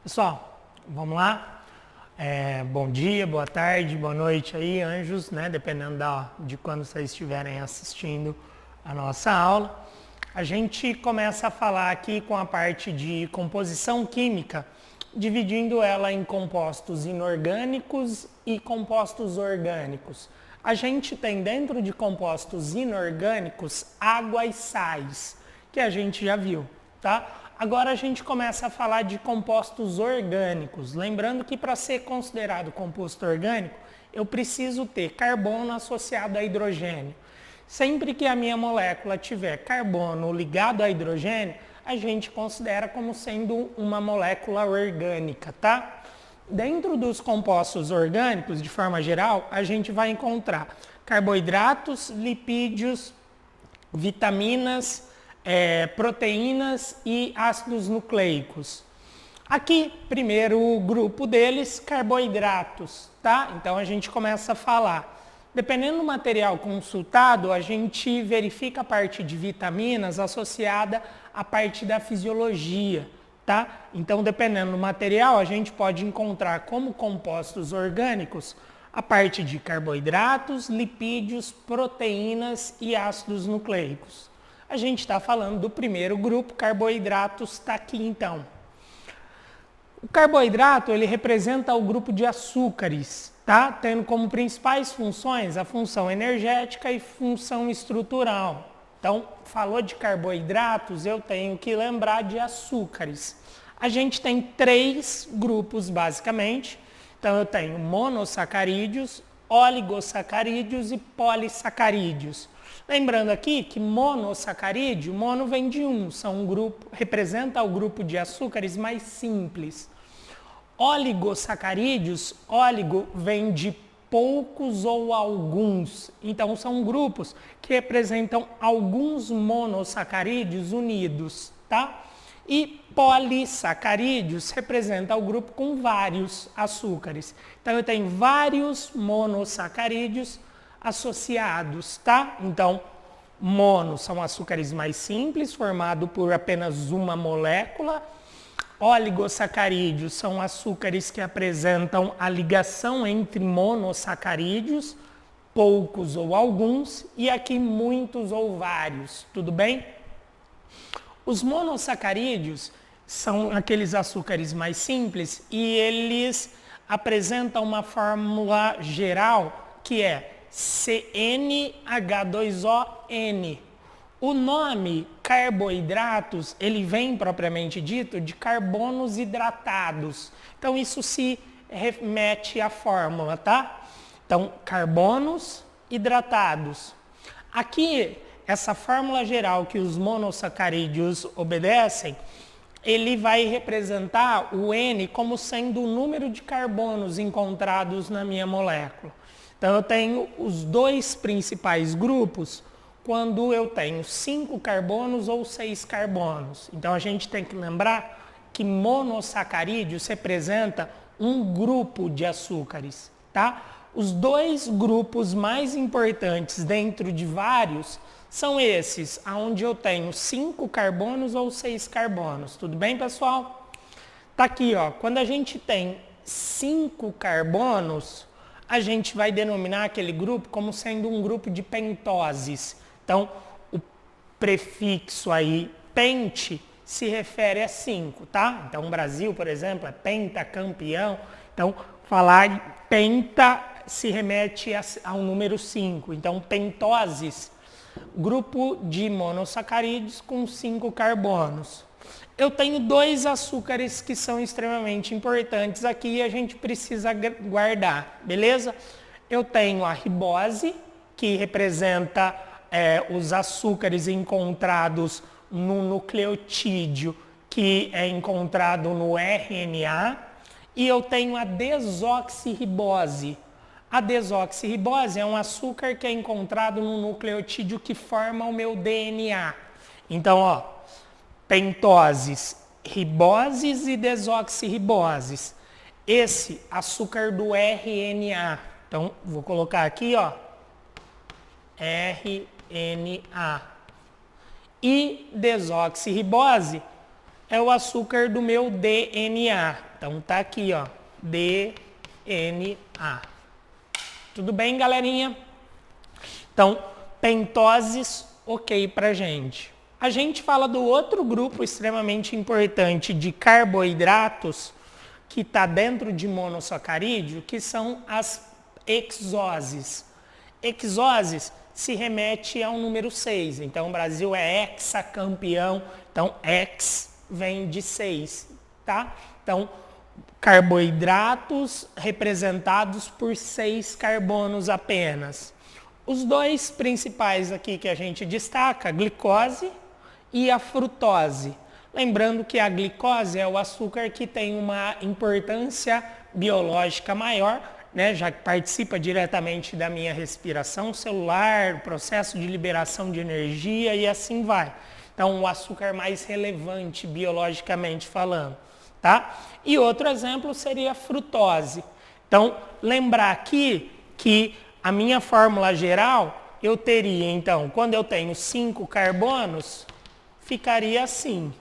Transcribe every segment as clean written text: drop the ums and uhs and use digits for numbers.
Pessoal, vamos lá? Bom dia, boa tarde, boa noite aí, anjos, né? Dependendo de quando vocês estiverem assistindo a nossa aula. A gente começa a falar aqui com a parte de composição química, dividindo ela em compostos inorgânicos e compostos orgânicos. A gente tem dentro de compostos inorgânicos água e sais, que a gente já viu, tá? Agora a gente começa a falar de compostos orgânicos. Lembrando que para ser considerado composto orgânico, eu preciso ter carbono associado a hidrogênio. Sempre que a minha molécula tiver carbono ligado a hidrogênio, a gente considera como sendo uma molécula orgânica, tá? Dentro dos compostos orgânicos, de forma geral, a gente vai encontrar carboidratos, lipídios, vitaminas, proteínas e ácidos nucleicos. Aqui, primeiro grupo deles, carboidratos, tá? Então a gente começa a falar. Dependendo do material consultado, a gente verifica a parte de vitaminas associada à parte da fisiologia, tá? Então, dependendo do material, a gente pode encontrar como compostos orgânicos a parte de carboidratos, lipídios, proteínas e ácidos nucleicos. A gente está falando do primeiro grupo, carboidratos, está aqui então. O carboidrato, ele representa o grupo de açúcares, tá? Tendo como principais funções a função energética e função estrutural. Então, falou de carboidratos, eu tenho que lembrar de açúcares. A gente tem três grupos, basicamente. Então, eu tenho monossacarídeos, oligosacarídeos e polissacarídeos. Lembrando aqui que monossacarídeo, mono vem de são um grupo, representa o grupo de açúcares mais simples. Oligosacarídeos, óligo vem de poucos ou alguns. Então são grupos que representam alguns monossacarídeos unidos, tá? E polissacarídeos representa o grupo com vários açúcares. Então eu tenho vários monossacarídeos associados, tá? Então, mono são açúcares mais simples, formado por apenas uma molécula. Oligosacarídeos são açúcares que apresentam a ligação entre monossacarídeos, poucos ou alguns, e aqui muitos ou vários, tudo bem? Os monossacarídeos são aqueles açúcares mais simples e eles apresentam uma fórmula geral que é CnH2ON. O nome carboidratos, ele vem propriamente dito de carbonos hidratados. Então isso se remete à fórmula, tá? Então, carbonos hidratados. Aqui, essa fórmula geral que os monossacarídeos obedecem, ele vai representar o N como sendo o número de carbonos encontrados na minha molécula. Então, eu tenho os dois principais grupos quando eu tenho 5 carbonos ou 6 carbonos. Então, a gente tem que lembrar que monossacarídeos representa um grupo de açúcares, tá? Os dois grupos mais importantes dentro de vários são esses, onde eu tenho 5 carbonos ou 6 carbonos. Tudo bem, pessoal? Tá aqui, ó. Quando a gente tem 5 carbonos, a gente vai denominar aquele grupo como sendo um grupo de pentoses. Então, o prefixo aí, pente, se refere a 5, tá? Então, o Brasil, por exemplo, é pentacampeão. Então, falar penta se remete ao número 5. Então, pentoses, grupo de monossacarídeos com 5 carbonos. Eu tenho 2 açúcares que são extremamente importantes aqui e a gente precisa guardar, beleza? Eu tenho a ribose, que representa os açúcares encontrados no nucleotídeo, que é encontrado no RNA, e eu tenho a desoxirribose. A desoxirribose é um açúcar que é encontrado no nucleotídeo que forma o meu DNA. Então, ó, pentoses, riboses e desoxirriboses. Esse açúcar do RNA. Então, vou colocar aqui, ó, RNA. E desoxirribose é o açúcar do meu DNA. Então tá aqui, ó, DNA. Tudo bem, galerinha? Então, pentoses, ok pra gente. A gente fala do outro grupo extremamente importante de carboidratos que está dentro de monossacarídeo, que são as hexoses. Hexoses se remete ao número 6. Então, o Brasil é hexacampeão. Então, hex vem de 6, tá? Então, carboidratos representados por 6 carbonos apenas. Os dois principais aqui que a gente destaca, a glicose e a frutose. Lembrando que a glicose é o açúcar que tem uma importância biológica maior, né, já que participa diretamente da minha respiração celular, processo de liberação de energia e assim vai. Então, o açúcar mais relevante biologicamente falando, tá? E outro exemplo seria a frutose. Então, lembrar aqui que a minha fórmula geral, eu teria, então, quando eu tenho 5 carbonos, ficaria assim.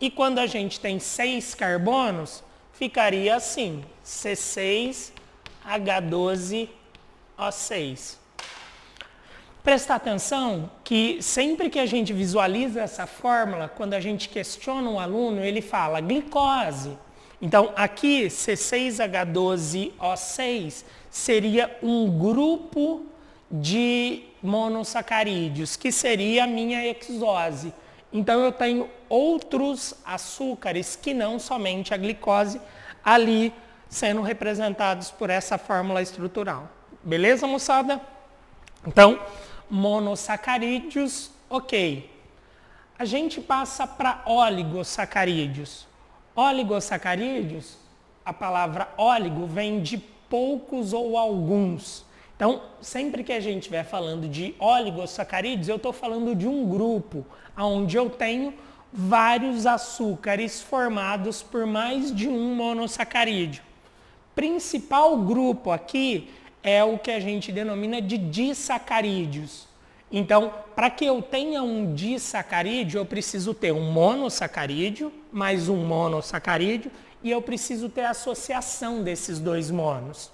E quando a gente tem 6 carbonos, ficaria assim, C6H12O6. Prestar atenção que sempre que a gente visualiza essa fórmula, quando a gente questiona um aluno, ele fala glicose. Então, aqui, C6H12O6 seria um grupo de monossacarídeos, que seria a minha hexose. Então, eu tenho outros açúcares que não somente a glicose ali sendo representados por essa fórmula estrutural. Beleza, moçada? Então, monossacarídeos, ok. A gente passa para oligosacarídeos. Oligosacarídeos, a palavra óligo vem de poucos ou alguns. Então, sempre que a gente estiver falando de oligosacarídeos, eu estou falando de um grupo onde eu tenho vários açúcares formados por mais de um monossacarídeo. Principal grupo aqui é o que a gente denomina de disacarídeos. Então, para que eu tenha um disacarídeo, eu preciso ter um monossacarídeo, mais um monossacarídeo, e eu preciso ter a associação desses dois monos.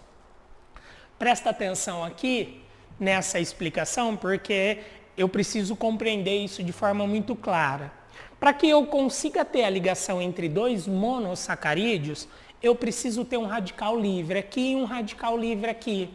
Presta atenção aqui nessa explicação, porque eu preciso compreender isso de forma muito clara. Para que eu consiga ter a ligação entre dois monossacarídeos, eu preciso ter um radical livre aqui e um radical livre aqui.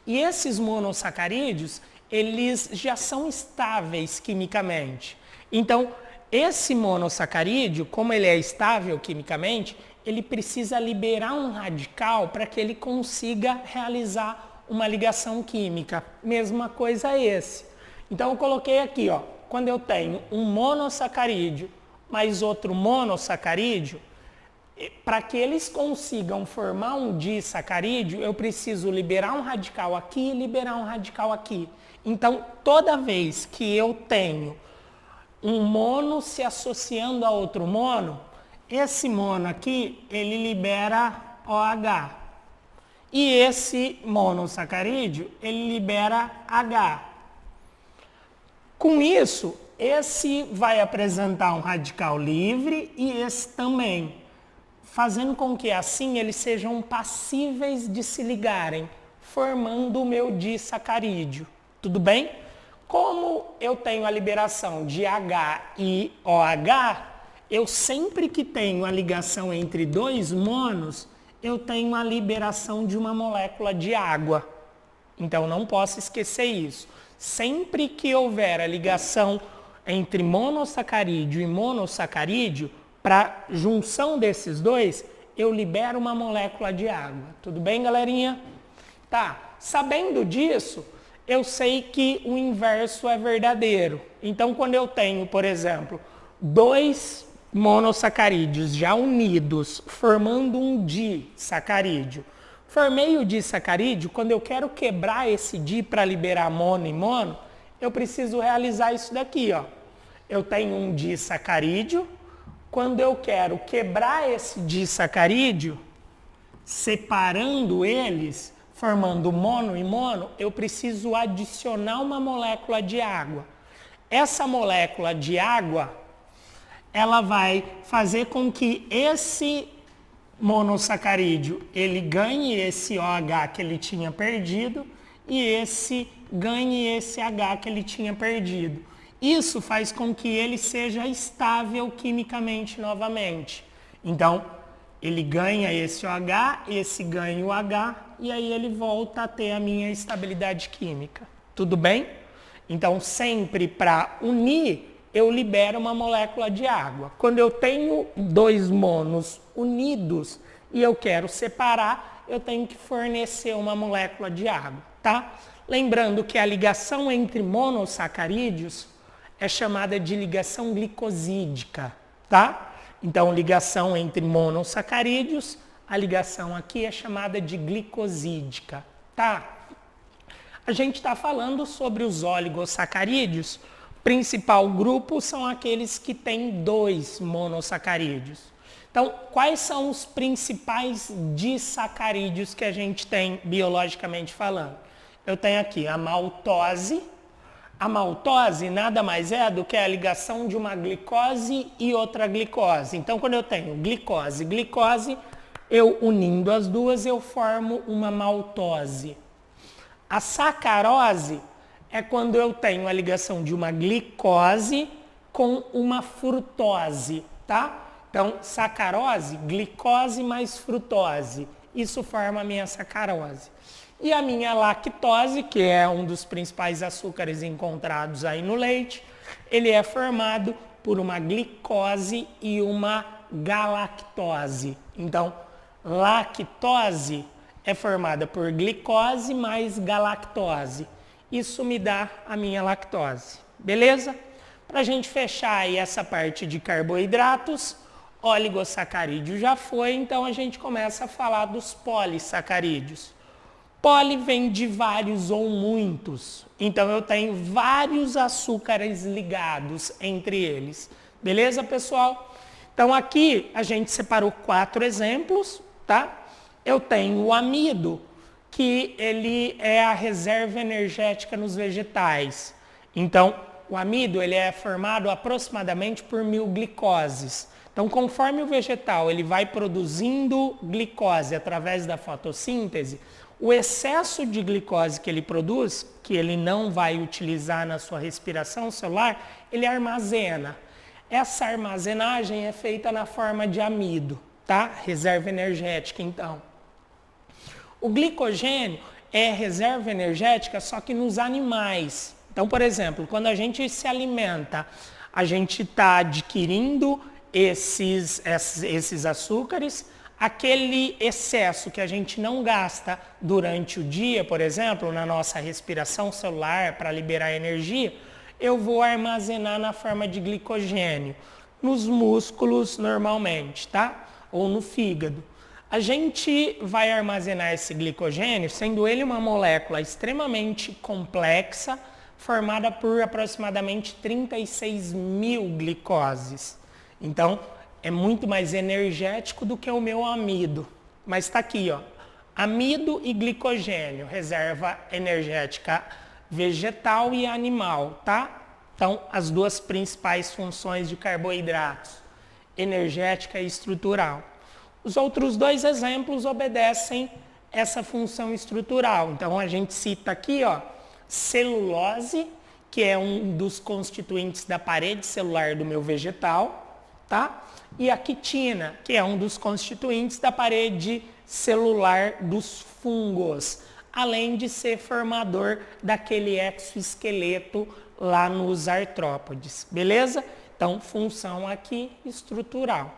E esses monossacarídeos, eles já são estáveis quimicamente. Então, esse monossacarídeo, como ele é estável quimicamente, ele precisa liberar um radical para que ele consiga realizar uma ligação química. Mesma coisa esse. Então, eu coloquei aqui, ó, quando eu tenho um monossacarídeo mais outro monossacarídeo, para que eles consigam formar um disacarídeo, eu preciso liberar um radical aqui e liberar um radical aqui. Então, toda vez que eu tenho um mono se associando a outro mono, esse mono aqui, ele libera OH. E esse monossacarídeo, ele libera H. Com isso, esse vai apresentar um radical livre e esse também, fazendo com que assim eles sejam passíveis de se ligarem, formando o meu disacarídeo. Tudo bem? Como eu tenho a liberação de H e OH, eu sempre que tenho a ligação entre dois monos, eu tenho a liberação de uma molécula de água. Então não posso esquecer isso. Sempre que houver a ligação entre monossacarídeo e monossacarídeo, para junção desses dois, eu libero uma molécula de água. Tudo bem, galerinha? Tá. Sabendo disso, eu sei que o inverso é verdadeiro. Então, quando eu tenho, por exemplo, dois monossacarídeos já unidos, formando um disacarídeo. Formei o disacarídeo, quando eu quero quebrar esse di para liberar mono e mono, eu preciso realizar isso daqui, ó. Eu tenho um disacarídeo. Quando eu quero quebrar esse disacarídeo, separando eles, formando mono e mono, eu preciso adicionar uma molécula de água. Essa molécula de água, ela vai fazer com que esse monossacarídeo ele ganhe esse OH que ele tinha perdido e esse ganhe esse H que ele tinha perdido. Isso faz com que ele seja estável quimicamente novamente. Então, ele ganha esse OH, esse ganha o H, e aí ele volta a ter a minha estabilidade química. Tudo bem? Então, sempre para unir, eu libero uma molécula de água. Quando eu tenho dois monos unidos e eu quero separar, eu tenho que fornecer uma molécula de água, tá? Lembrando que a ligação entre monossacarídeos é chamada de ligação glicosídica, tá? Então, ligação entre monossacarídeos, a ligação aqui é chamada de glicosídica, tá? A gente está falando sobre os oligosacarídeos. O principal grupo são aqueles que têm 2 monossacarídeos. Então, quais são os principais disacarídeos que a gente tem biologicamente falando? Eu tenho aqui a maltose. A maltose nada mais é do que a ligação de uma glicose e outra glicose. Então, quando eu tenho glicose e glicose, eu unindo as duas, eu formo uma maltose. A sacarose é quando eu tenho a ligação de uma glicose com uma frutose, tá? Então, sacarose, glicose mais frutose. Isso forma a minha sacarose. E a minha lactose, que é um dos principais açúcares encontrados aí no leite, ele é formado por uma glicose e uma galactose. Então, lactose é formada por glicose mais galactose. Isso me dá a minha lactose. Beleza? Para a gente fechar aí essa parte de carboidratos, oligosacarídeo já foi, então a gente começa a falar dos polissacarídeos. Poli vem de vários ou muitos. Então eu tenho vários açúcares ligados entre eles. Beleza, pessoal? Então aqui a gente separou 4 exemplos, tá? Eu tenho o amido, que ele é a reserva energética nos vegetais. Então, o amido ele é formado aproximadamente por 1000 glicoses. Então, conforme o vegetal ele vai produzindo glicose através da fotossíntese, o excesso de glicose que ele produz, que ele não vai utilizar na sua respiração celular, ele armazena. Essa armazenagem é feita na forma de amido, tá? Reserva energética, então. O glicogênio é reserva energética só que nos animais. Então, por exemplo, quando a gente se alimenta, a gente está adquirindo esses açúcares, aquele excesso que a gente não gasta durante o dia, por exemplo, na nossa respiração celular para liberar energia, eu vou armazenar na forma de glicogênio, nos músculos normalmente, tá? Ou no fígado. A gente vai armazenar esse glicogênio, sendo ele uma molécula extremamente complexa, formada por aproximadamente 36.000 glicoses. Então, é muito mais energético do que o meu amido. Mas está aqui, ó, amido e glicogênio, reserva energética vegetal e animal, tá? Então, as duas principais funções de carboidratos, energética e estrutural. Os outros 2 exemplos obedecem essa função estrutural. Então, a gente cita aqui, ó, celulose, que é um dos constituintes da parede celular do meu vegetal, tá? E a quitina, que é um dos constituintes da parede celular dos fungos, além de ser formador daquele exoesqueleto lá nos artrópodes, beleza? Então, função aqui estrutural.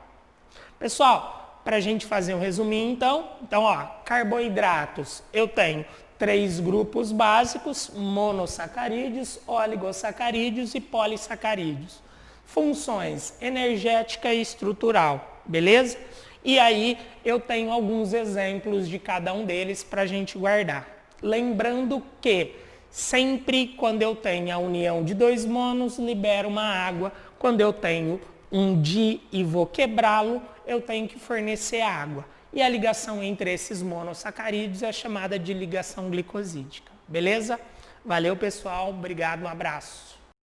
Pessoal, para a gente fazer um resuminho, então, ó, carboidratos, eu tenho 3 grupos básicos, monossacarídeos, oligosacarídeos e polissacarídeos. Funções energética e estrutural, beleza? E aí eu tenho alguns exemplos de cada um deles para a gente guardar. Lembrando que sempre quando eu tenho a união de 2 monos, libero uma água. Quando eu tenho um di e vou quebrá-lo, eu tenho que fornecer água. E a ligação entre esses monossacarídeos é chamada de ligação glicosídica. Beleza? Valeu, pessoal. Obrigado, um abraço.